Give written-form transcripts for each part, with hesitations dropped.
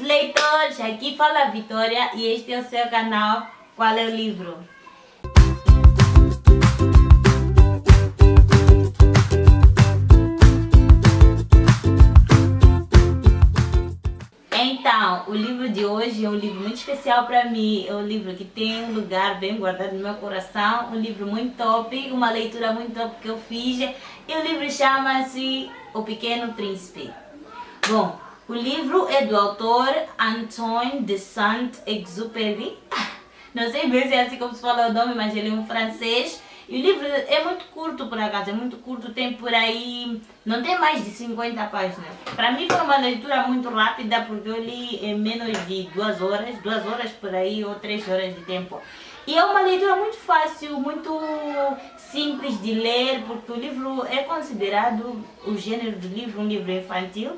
leitores, aqui fala a Vitória e este é o seu canal Qual é o Livro? Então, o livro de hoje é um livro muito especial para mim, é um livro que tem um lugar bem guardado no meu coração, um livro muito top, uma leitura muito top que eu fiz, e o livro chama-se O Pequeno Príncipe. Bom, o livro é do autor Antoine de Saint-Exupéry, não sei bem se é assim como se fala o nome, mas ele é um francês. E o livro é muito curto, por acaso, é muito curto, tem por aí, não tem mais de 50 páginas. Para mim foi uma leitura muito rápida, porque eu li em menos de 2 horas por aí, ou 3 horas de tempo. E é uma leitura muito fácil, muito simples de ler, porque o livro é considerado, o gênero do livro, um livro infantil.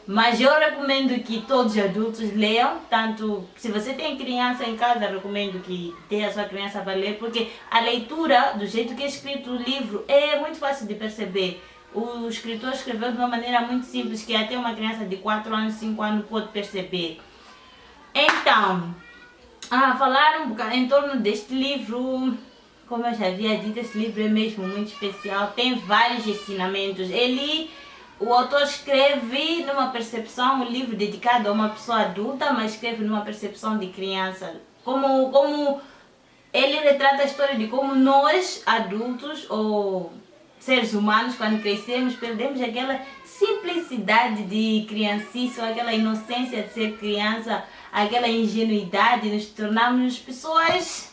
Mas eu recomendo que todos os adultos leiam, tanto se você tem criança em casa, recomendo que dê a sua criança para ler, porque a leitura, do jeito que é escrito o livro, é muito fácil de perceber. O escritor escreveu de uma maneira muito simples, que até uma criança de 4 anos, 5 anos pode perceber. Então, falar um bocado em torno deste livro. Como eu já havia dito, esse livro é mesmo muito especial, tem vários ensinamentos. O autor escreve numa percepção, um livro dedicado a uma pessoa adulta, mas escreve numa percepção de criança. Como ele retrata a história de como nós, adultos ou seres humanos, quando crescemos, perdemos aquela simplicidade de criancice, ou aquela inocência de ser criança, aquela ingenuidade, nos tornamos pessoas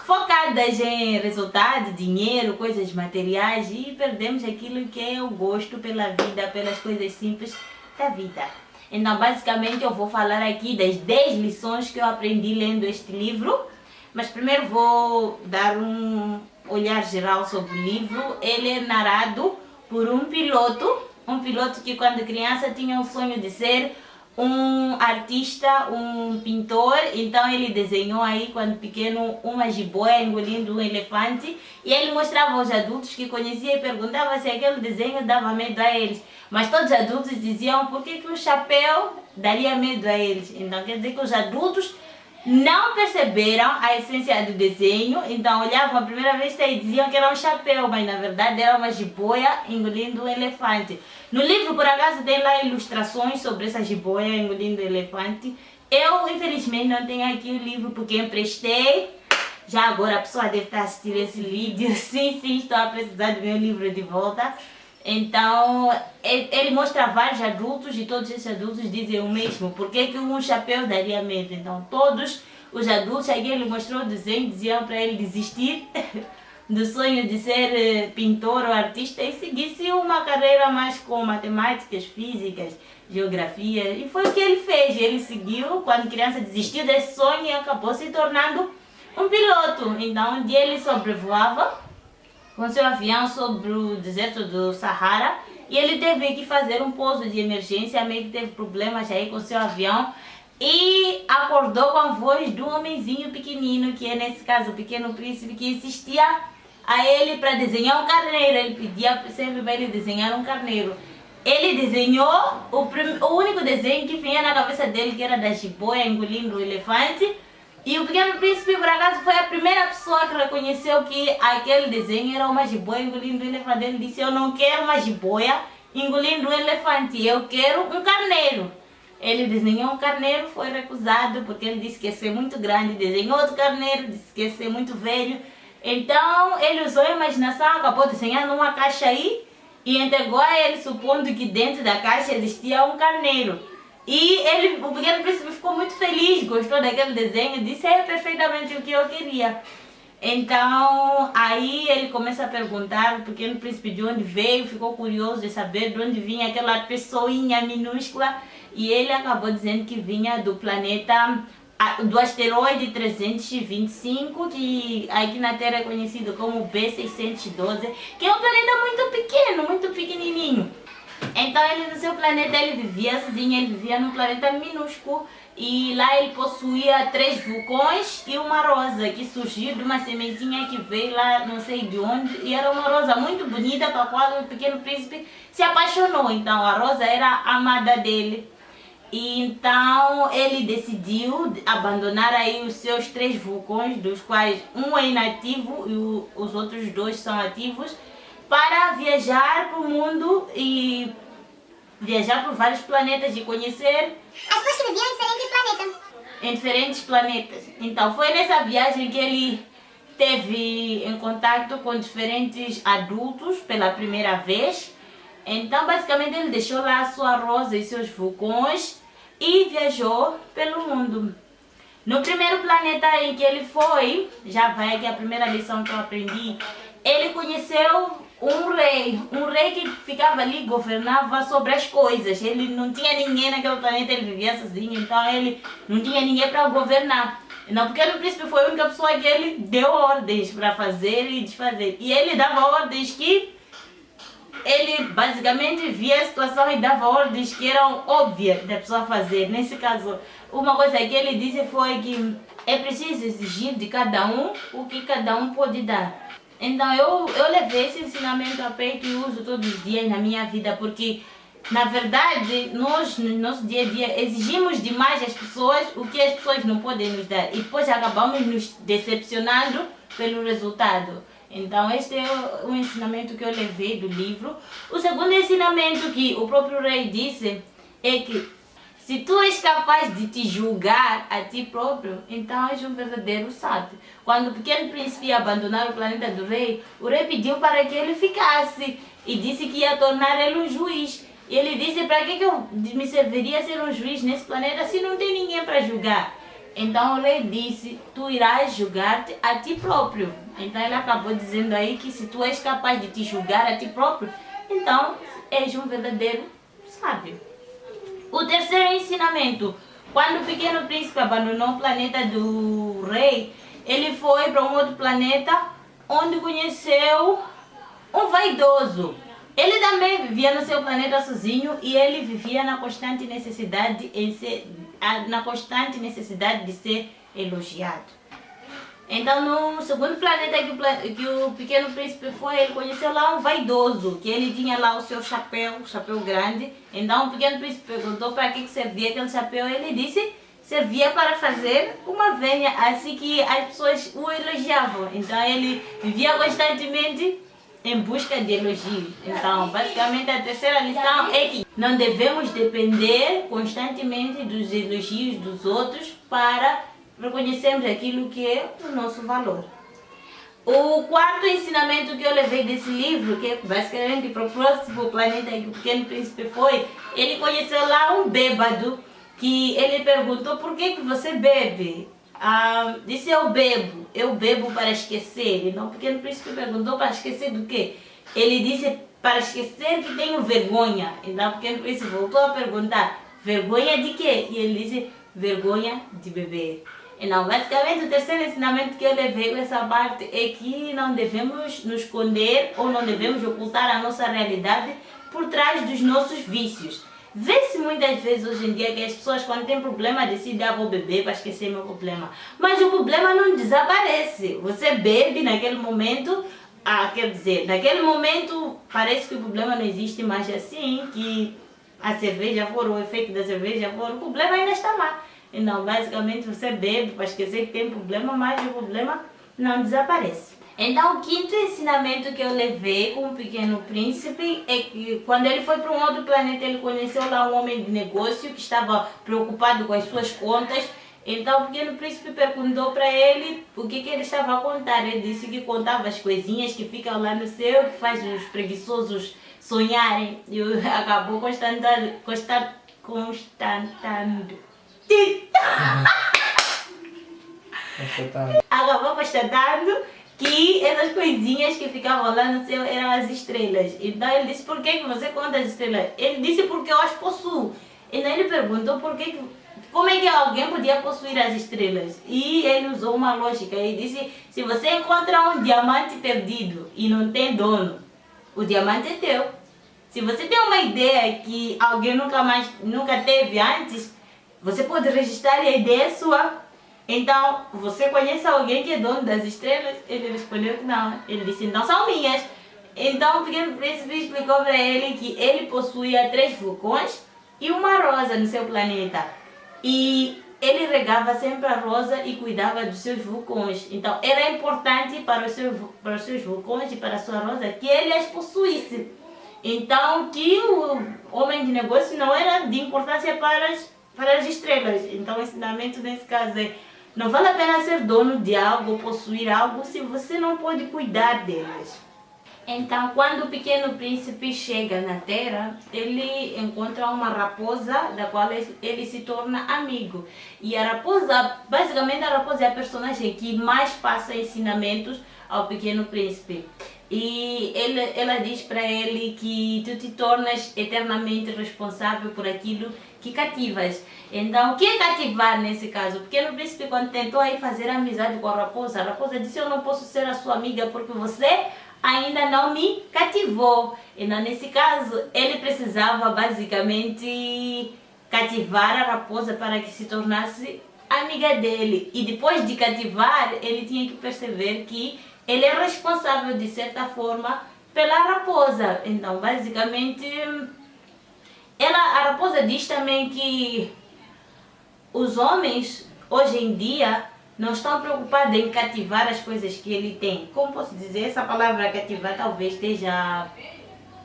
focadas em resultado, dinheiro, coisas materiais, e perdemos aquilo que é o gosto pela vida, pelas coisas simples da vida. Então, basicamente, eu vou falar aqui das 10 lições que eu aprendi lendo este livro, mas primeiro vou dar um olhar geral sobre o livro. Ele é narrado por um piloto que quando criança tinha o sonho de ser um artista, um pintor. Então ele desenhou aí quando pequeno uma jiboia engolindo um elefante, e ele mostrava aos adultos que conhecia e perguntava se aquele desenho dava medo a eles, mas todos os adultos diziam por que o chapéu daria medo a eles. Então quer dizer que os adultos não perceberam a essência do desenho, então olhavam a primeira vez e diziam que era um chapéu, mas na verdade era uma jiboia engolindo um elefante. No livro, por acaso, tem lá ilustrações sobre essa jiboia engolindo o elefante. Eu, infelizmente, não tenho aqui o livro porque emprestei. Já agora a pessoa deve estar assistindo esse vídeo. Sim, estou a precisar do meu livro de volta. Então, ele mostra vários adultos e todos esses adultos dizem o mesmo. Por que um chapéu daria medo? Então, todos os adultos, aqui ele mostrou o desenho, diziam para ele desistir do sonho de ser pintor ou artista e seguisse uma carreira mais com matemáticas, físicas, geografia. E foi o que ele fez. Ele seguiu, quando criança desistiu desse sonho e acabou se tornando um piloto. Então, um dia ele sobrevoava com seu avião sobre o deserto do Sahara, e ele teve que fazer um pouso de emergência, meio que teve problemas aí com seu avião, e acordou com a voz de um homenzinho pequenino, que é nesse caso o Pequeno Príncipe, que insistia a ele para desenhar um carneiro. Ele pedia sempre para ele desenhar um carneiro. Ele desenhou o único desenho que vinha na cabeça dele, que era da jiboia engolindo o elefante. E o Pequeno Príncipe, por acaso, foi a primeira pessoa que reconheceu que aquele desenho era uma jiboia engolindo um elefante. Ele disse: eu não quero uma jiboia engolindo um elefante, eu quero um carneiro. Ele desenhou um carneiro, foi recusado, porque ele disse que ia ser muito grande. Desenhou outro carneiro, disse que ia ser muito velho. Então, ele usou a imaginação, acabou desenhando uma caixa aí, e entregou a ele, supondo que dentro da caixa existia um carneiro. E o Pequeno Príncipe ficou muito feliz, gostou daquele desenho, disse: é perfeitamente o que eu queria. Então, aí ele começa a perguntar o Pequeno Príncipe de onde veio, ficou curioso de saber de onde vinha aquela pessoinha minúscula, e ele acabou dizendo que vinha do planeta, do asteroide 325, que aqui na Terra é conhecido como B612, que é um planeta muito pequeno, muito pequenininho. Então ele no seu planeta ele vivia sozinho, ele vivia num planeta minúsculo, e lá ele possuía 3 vulcões e uma rosa que surgiu de uma sementinha que veio lá não sei de onde, e era uma rosa muito bonita com a qual o Pequeno Príncipe se apaixonou. Então a rosa era a amada dele. E então ele decidiu abandonar aí os seus 3 vulcões, dos quais um é inativo e os outros 2 são ativos, para viajar para o mundo e viajar por vários planetas e conhecer as pessoas que viviam em diferentes planetas. Em diferentes planetas. Então foi nessa viagem que ele teve em contato com diferentes adultos pela primeira vez. Então basicamente ele deixou lá a sua rosa e seus vulcões e viajou pelo mundo. No primeiro planeta em que ele foi, já vai aqui a primeira lição que eu aprendi, ele conheceu um rei que ficava ali, governava sobre as coisas. Ele não tinha ninguém naquele planeta, ele vivia sozinho, então ele não tinha ninguém para governar. Não, porque o príncipe foi a única pessoa que ele deu ordens para fazer e desfazer. E ele dava ordens que ele basicamente via a situação e dava ordens que eram óbvias da pessoa fazer. Nesse caso, uma coisa que ele disse foi que é preciso exigir de cada um o que cada um pode dar. Então eu levei esse ensinamento a peito e uso todos os dias na minha vida, porque na verdade nós no nosso dia a dia exigimos demais às pessoas o que as pessoas não podem nos dar e depois acabamos nos decepcionando pelo resultado. Então este é o ensinamento que eu levei do livro. O segundo ensinamento que o próprio rei disse é que se tu és capaz de te julgar a ti próprio, então és um verdadeiro sábio. Quando o pequeno príncipe ia abandonar o planeta do rei, o rei pediu para que ele ficasse e disse que ia tornar ele um juiz. E ele disse, para que eu me serviria ser um juiz nesse planeta se não tem ninguém para julgar? Então o rei disse, tu irás julgar-te a ti próprio. Então ele acabou dizendo aí que se tu és capaz de te julgar a ti próprio, então és um verdadeiro sábio. O terceiro ensinamento, quando o pequeno príncipe abandonou o planeta do rei, ele foi para um outro planeta onde conheceu um vaidoso. Ele também vivia no seu planeta sozinho e ele vivia na constante necessidade de ser elogiado. Então no segundo planeta que o pequeno príncipe foi, ele conheceu lá um vaidoso, que ele tinha lá o seu chapéu grande. Então o pequeno príncipe perguntou para que servia aquele chapéu, ele disse servia para fazer uma venha, assim que as pessoas o elogiavam. Então ele vivia constantemente em busca de elogios. Então basicamente a terceira lição é que não devemos depender constantemente dos elogios dos outros para reconhecermos aquilo que é o nosso valor. O quarto ensinamento que eu levei desse livro, que é basicamente para o próximo planeta que o pequeno príncipe foi, ele conheceu lá um bêbado que ele perguntou por que você bebe? Disse eu bebo para esquecer. Então o pequeno príncipe perguntou para esquecer do quê? Ele disse para esquecer que tenho vergonha. Então o pequeno príncipe voltou a perguntar, vergonha de quê? E ele disse, vergonha de beber. Então, basicamente, o terceiro ensinamento que eu levei com essa parte é que não devemos nos esconder ou não devemos ocultar a nossa realidade por trás dos nossos vícios. Vê-se muitas vezes hoje em dia que as pessoas, quando têm problema, decidem, vou beber para esquecer meu problema. Mas o problema não desaparece. Você bebe naquele momento, quer dizer, naquele momento parece que o problema não existe, mas assim que a cerveja for, o efeito da cerveja for, o problema ainda está lá. Então, basicamente, você bebe para esquecer que tem problema, mas o problema não desaparece. Então, o quinto ensinamento que eu levei com o pequeno príncipe é que quando ele foi para um outro planeta, ele conheceu lá um homem de negócio que estava preocupado com as suas contas. Então, o pequeno príncipe perguntou para ele o que ele estava a contar. Ele disse que contava as coisinhas que ficam lá no céu, que faz os preguiçosos sonharem. E acabou constatando. Acabou constatando que essas coisinhas que ficavam lá no céu eram as estrelas. Então ele disse, por que você conta as estrelas? Ele disse, porque eu as possuo. Então ele perguntou como é que alguém podia possuir as estrelas? E ele usou uma lógica. Ele disse, se você encontra um diamante perdido e não tem dono, o diamante é teu. Se você tem uma ideia que alguém nunca teve antes, você pode registrar e a ideia é sua. Então, você conhece alguém que é dono das estrelas? Ele respondeu que não. Ele disse, então são minhas. Então o pequeno príncipe explicou para ele que ele possuía 3 vulcões, e uma rosa no seu planeta. E ele regava sempre a rosa e cuidava dos seus vulcões. Então era importante para os seus vulcões e para a sua rosa que ele as possuísse. Então que o homem de negócio não era de importância para as estrelas. Então o ensinamento nesse caso é: não vale a pena ser dono de algo ou possuir algo se você não pode cuidar delas. Então, quando o pequeno príncipe chega na Terra, ele encontra uma raposa da qual ele se torna amigo. E a raposa, basicamente a raposa é a personagem que mais passa ensinamentos ao pequeno príncipe. E ela diz para ele que tu te tornas eternamente responsável por aquilo que cativas. Então, o que é cativar nesse caso? O pequeno príncipe, quando tentou aí fazer amizade com a raposa disse: eu não posso ser a sua amiga porque você ainda não me cativou. Então, nesse caso, ele precisava basicamente cativar a raposa para que se tornasse amiga dele. E depois de cativar, ele tinha que perceber que ele é responsável, de certa forma, pela raposa. Então, basicamente, a raposa diz também que os homens, hoje em dia, não estão preocupados em cativar as coisas que ele tem. Como posso dizer, essa palavra cativar talvez esteja a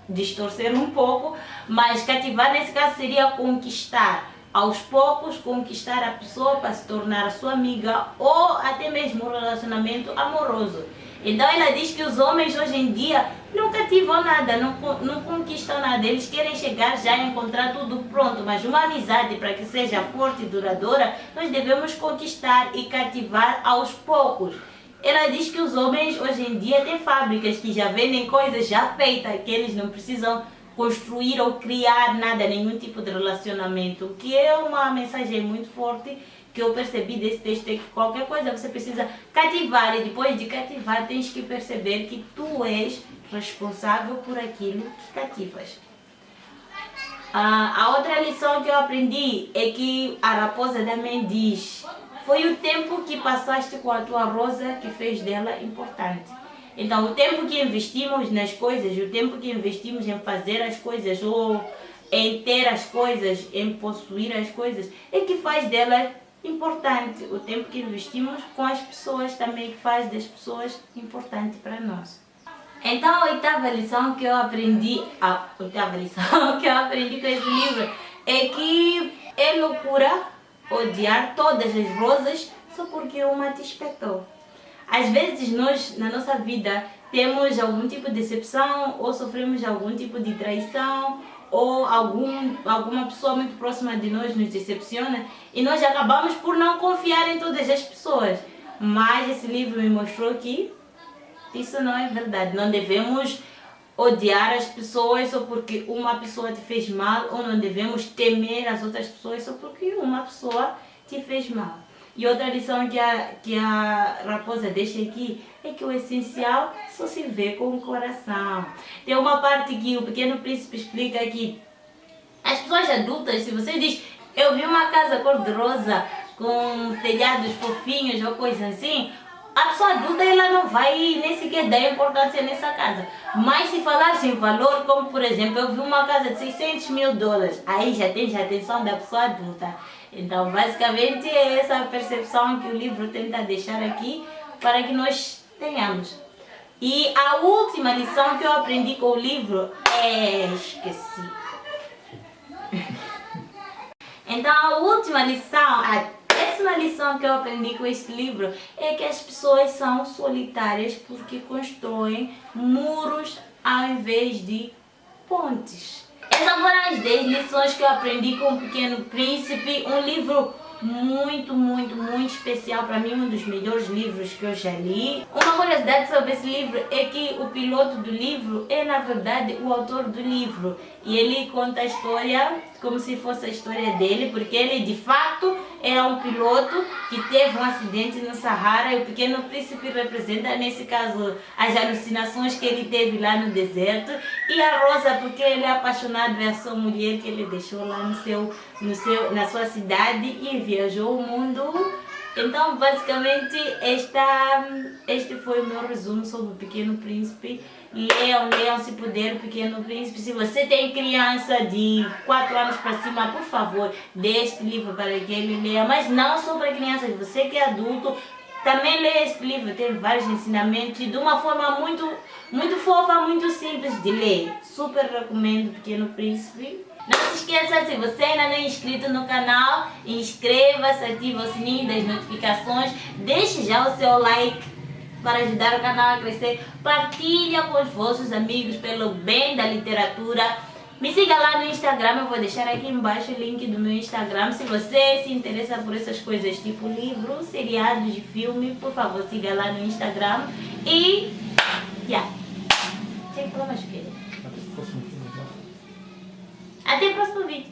distorcer um pouco, mas cativar nesse caso seria conquistar. Aos poucos, conquistar a pessoa para se tornar a sua amiga ou até mesmo um relacionamento amoroso. Então ela diz que os homens hoje em dia não cativam nada, não conquistam nada. Eles querem chegar já e encontrar tudo pronto, mas uma amizade, para que seja forte e duradoura, nós devemos conquistar e cativar aos poucos. Ela diz que os homens hoje em dia têm fábricas que já vendem coisas já feitas, que eles não precisam construir ou criar nada, nenhum tipo de relacionamento, que é uma mensagem muito forte que eu percebi desse texto. É que qualquer coisa você precisa cativar, e depois de cativar tens que perceber que tu és responsável por aquilo que cativas. A outra lição que eu aprendi é que a raposa também diz: foi o tempo que passaste com a tua rosa que fez dela importante. Então, o tempo que investimos nas coisas, o tempo que investimos em fazer as coisas ou em ter as coisas, em possuir as coisas, é que faz dela importante. O tempo que investimos com as pessoas também faz das pessoas importante para nós. Então, a oitava lição que eu aprendi com esse livro é que é loucura odiar todas as rosas só porque uma te espetou. Às vezes nós, na nossa vida, temos algum tipo de decepção ou sofremos algum tipo de traição ou alguma pessoa muito próxima de nós nos decepciona e nós acabamos por não confiar em todas as pessoas. Mas esse livro me mostrou que isso não é verdade. Não devemos odiar as pessoas só porque uma pessoa te fez mal, ou não devemos temer as outras pessoas só porque uma pessoa te fez mal. E outra lição que a raposa deixa aqui é que o essencial só se vê com o coração. Tem uma parte que o pequeno príncipe explica que as pessoas adultas, se você diz: eu vi uma casa cor-de-rosa com telhados fofinhos ou coisa assim, a pessoa adulta ela não vai nem sequer dar importância nessa casa. Mas se falares em valor, como por exemplo, eu vi uma casa de $600 mil, aí já tens a atenção da pessoa adulta. Então, basicamente, é essa percepção que o livro tenta deixar aqui para que nós tenhamos. E a última lição que eu aprendi com o livro é... esqueci. Então, a última lição, a décima lição que eu aprendi com este livro é que as pessoas são solitárias porque constroem muros ao invés de pontes. Essas foram as 10 lições que eu aprendi com o Pequeno Príncipe, um livro muito especial para mim, um dos melhores livros que eu já li. Uma curiosidade sobre esse livro é que o piloto do livro é na verdade o autor do livro, e ele conta a história como se fosse a história dele, porque ele de fato era um piloto que teve um acidente no Sahara, e o Pequeno Príncipe representa nesse caso as alucinações que ele teve lá no deserto, e a Rosa porque ele é apaixonado pela sua mulher que ele deixou lá na sua cidade e viajou o mundo. Então basicamente este foi o meu resumo sobre o Pequeno Príncipe. Leiam se puder o Pequeno Príncipe. Se você tem criança de 4 anos para cima, por favor, dê este livro para que ele leia. Mas não só para crianças, você que é adulto, também leia este livro. Tem vários ensinamentos de uma forma muito fofa, muito simples de ler. Super recomendo o Pequeno Príncipe. Não se esqueça, se você ainda não é inscrito no canal, inscreva-se, ative o sininho das notificações, deixe já o seu like para ajudar o canal a crescer. Partilha com os vossos amigos pelo bem da literatura. Me siga lá no Instagram, eu vou deixar aqui embaixo o link do meu Instagram. Se você se interessa por essas coisas tipo livros, seriados de filme, por favor, siga lá no Instagram. E... Tinha que falar mais o quê? Até o próximo vídeo.